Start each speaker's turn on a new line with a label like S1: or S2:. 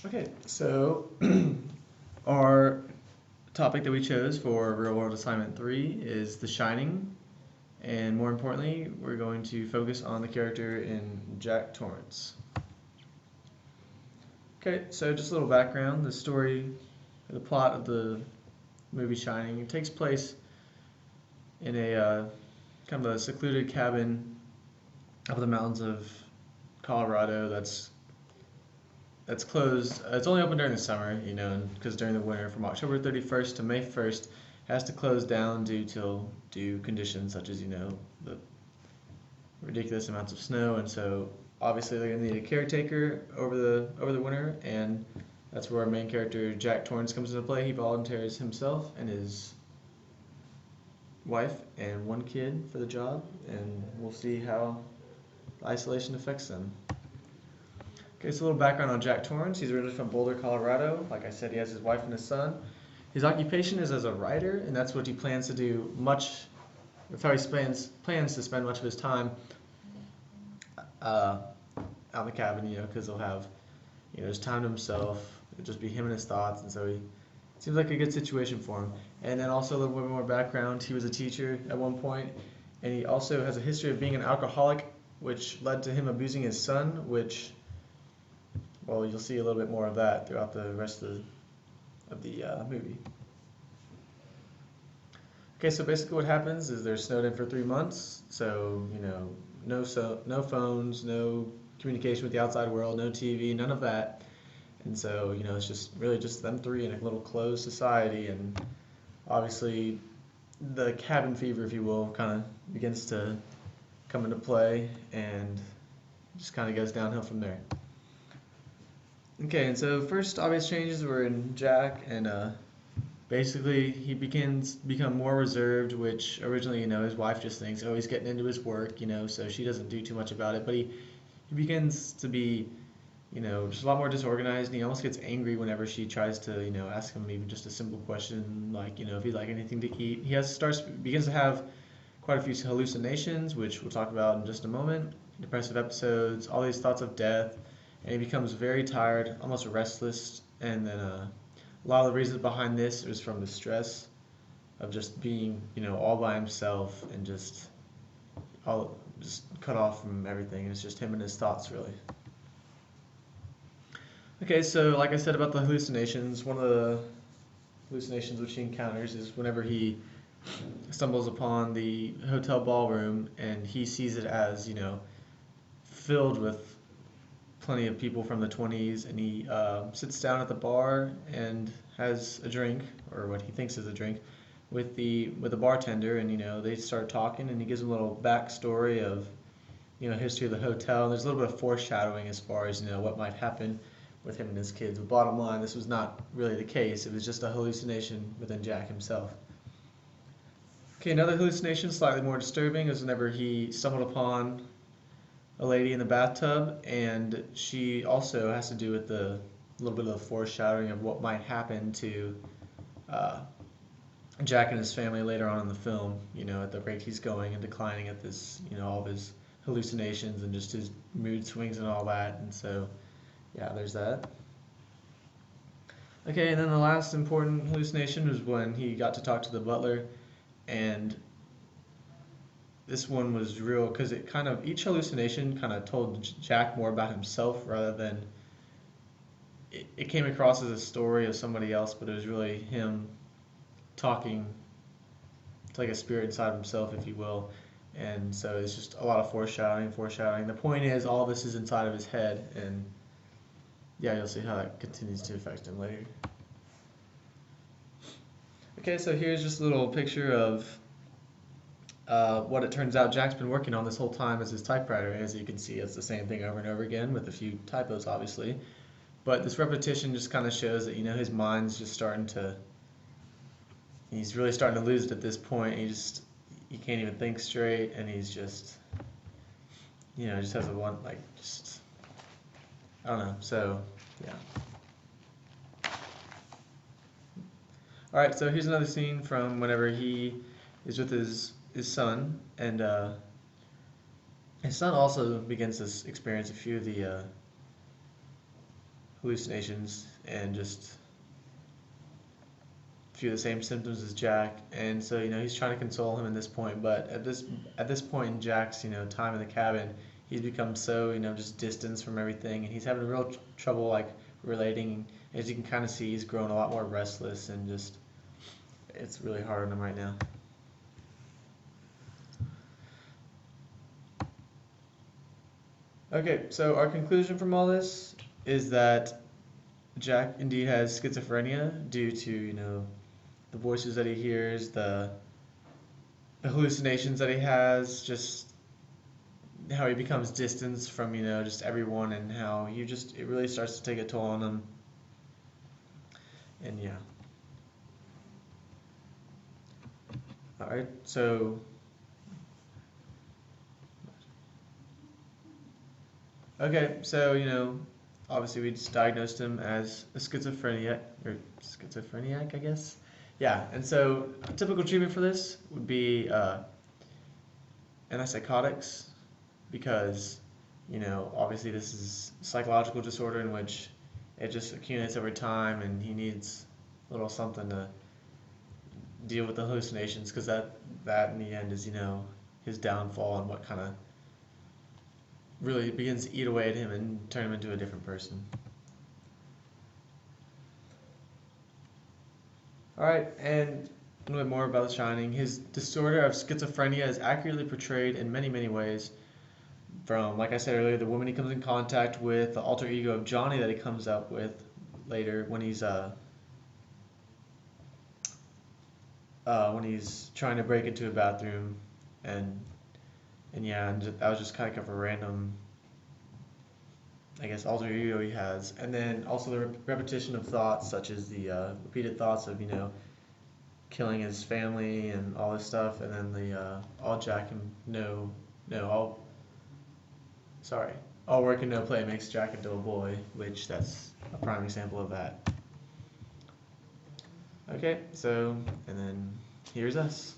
S1: Okay, so our topic that we chose for Real World Assignment 3 is The Shining, and more importantly, we're going to focus on the character in Jack Torrance. Okay, so just a little background. The story, the plot of the movie Shining takes place in a kind of a secluded cabin up in the mountains of Colorado that's closed. It's only open during the summer, because during the winter, from October 31st to May 1st, has to close down due conditions such as the ridiculous amounts of snow, and so obviously they're gonna need a caretaker over the winter, and that's where our main character Jack Torrance comes into play. He volunteers himself and his wife and one kid for the job, and we'll see how isolation affects them. Okay, so a little background on Jack Torrance. He's originally from Boulder, Colorado. Like I said, he has his wife and his son. His occupation is as a writer, and that's what he plans to do that's how he plans to spend much of his time out in the cabin, because he'll have, his time to himself. It'll just be him and his thoughts, and so he seems like a good situation for him. And then also a little bit more background. He was a teacher at one point, and he also has a history of being an alcoholic, which led to him abusing his son, which, well, you'll see a little bit more of that throughout the rest of the movie. Okay, so basically what happens is they're snowed in for 3 months, so, no phones, no communication with the outside world, no TV, none of that. And so, it's just really just them three in a little closed society, and obviously the cabin fever, if you will, kind of begins to come into play, and just kind of goes downhill from there. Okay, and so first obvious changes were in Jack, and basically he become more reserved, which originally, his wife just thinks, oh, he's getting into his work, so she doesn't do too much about it, but he begins to be, just a lot more disorganized, and he almost gets angry whenever she tries to, ask him even just a simple question, like, if he'd like anything to eat. Begins to have quite a few hallucinations, which we'll talk about in just a moment, depressive episodes, all these thoughts of death, and he becomes very tired, almost restless, and then a lot of the reasons behind this is from the stress of just being, all by himself and just cut off from everything. It's just him and his thoughts, really. Okay, so like I said about the hallucinations, one of the hallucinations which he encounters is whenever he stumbles upon the hotel ballroom, and he sees it as, filled with plenty of people from the 20s, and he sits down at the bar and has a drink, or what he thinks is a drink, with the bartender, and they start talking, and he gives him a little backstory of history of the hotel. And there's a little bit of foreshadowing as far as what might happen with him and his kids. But bottom line, this was not really the case. It was just a hallucination within Jack himself. Okay, another hallucination, slightly more disturbing, is whenever he stumbled upon a lady in the bathtub, and she also has to do with the little bit of the foreshadowing of what might happen to Jack and his family later on in the film. At the rate he's going and declining at this, all of his hallucinations and just his mood swings and all that. And so, yeah, there's that. Okay, and then the last important hallucination was when he got to talk to the butler, and this one was real because each hallucination kind of told Jack more about himself rather than it came across as a story of somebody else, but it was really him talking. It's like a spirit inside of himself, if you will. And so it's just a lot of foreshadowing. The point is, all this is inside of his head, and yeah, you'll see how that continues to affect him later. Okay, so here's just a little picture of what it turns out Jack's been working on this whole time as his typewriter. As you can see, it's the same thing over and over again with a few typos, obviously. But this repetition just kind of shows that, his mind's just he's really starting to lose it at this point. He can't even think straight, and he's just, just has I don't know, so, yeah. Alright, so here's another scene from whenever he is with his son, and his son also begins to experience a few of the hallucinations and just a few of the same symptoms as Jack. And so he's trying to console him at this point, but at this point in Jack's time in the cabin, he's become so just distanced from everything, and he's having real trouble like relating. As you can kind of see, he's grown a lot more restless, and just it's really hard on him right now. Okay, so our conclusion from all this is that Jack indeed has schizophrenia due to the voices that he hears, the hallucinations that he has, just how he becomes distanced from just everyone, and how it really starts to take a toll on him. And yeah. All right, so okay, so obviously we just diagnosed him as a schizophrenic, or schizophreniac, I guess. Yeah, and so a typical treatment for this would be antipsychotics, because obviously this is a psychological disorder in which it just accumulates over time, and he needs a little something to deal with the hallucinations, because that in the end is his downfall, and what kind of really begins to eat away at him and turn him into a different person. Alright, and a little bit more about The Shining. His disorder of schizophrenia is accurately portrayed in many, many ways. From, like I said earlier, the woman he comes in contact with, the alter ego of Johnny that he comes up with later when he's trying to break into a bathroom, and yeah, and that was just kind of a random, I guess, alter ego he has. And then also the repetition of thoughts, such as the repeated thoughts of killing his family and all this stuff, and then the all Jack and all work and no play makes Jack into a boy, which that's a prime example of that. Okay, so, and then here's us.